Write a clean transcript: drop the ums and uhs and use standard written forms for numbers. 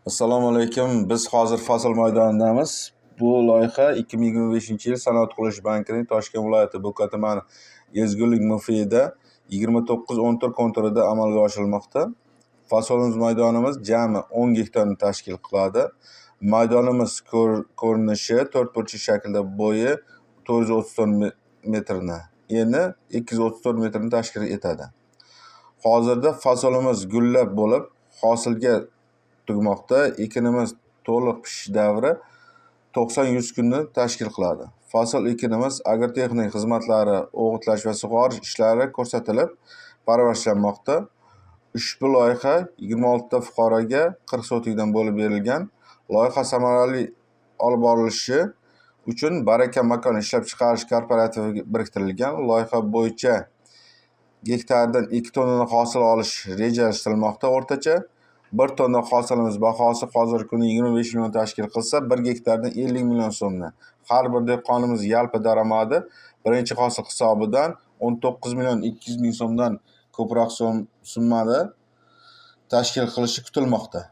Assalomu alaykum. Biz hozir fasl maydonidamiz. Bu loyiha 2025-yil Sanoat qurilish bankining Toshkent viloyati Bo'ka tumani Ezgulik MFI'da 29-14 konturida amalga oshirilmoqda. Fasolimiz maydonimiz jami 10 gektarni tashkil qiladi. Maydonimiz ko'rinishi 4 burchak shaklda, bo'yi 434 metrni, eni 234 metrni tashkil etadi. Hozirda fasolimiz gullab bo'lib, hosilga tugmoqda. Ekinimiz to'liq pishish davri 90-100 kunni tashkil qiladi. Fasl ekinimiz agrotexnik xizmatlari, o'g'itlash va sug'orish ishlari ko'rsatilib, parvarishlanmoqda. Ushbu loyiha 26 ta fuqaroga 40 sotikdan bo'lib berilgan. Loyiha samarali olib borilishi uchun Baraka makon ishlab chiqarish korporativiga biriktirilgan. Loyiha bo'yicha gektardan 2 tonna hosil olish rejalashtirilmoqda. O'rtacha 1 tonna hosilimiz bahosi hozirgi kunda 25 million tashkil qilsa, 1 gektardan 50 million so'mni. Har bir dehqonimiz yalpi daromadi birinchi hosil hisobidan 19 million 200 ming so'mdan ko'proq summada tashkil qilishi kutilmoqda.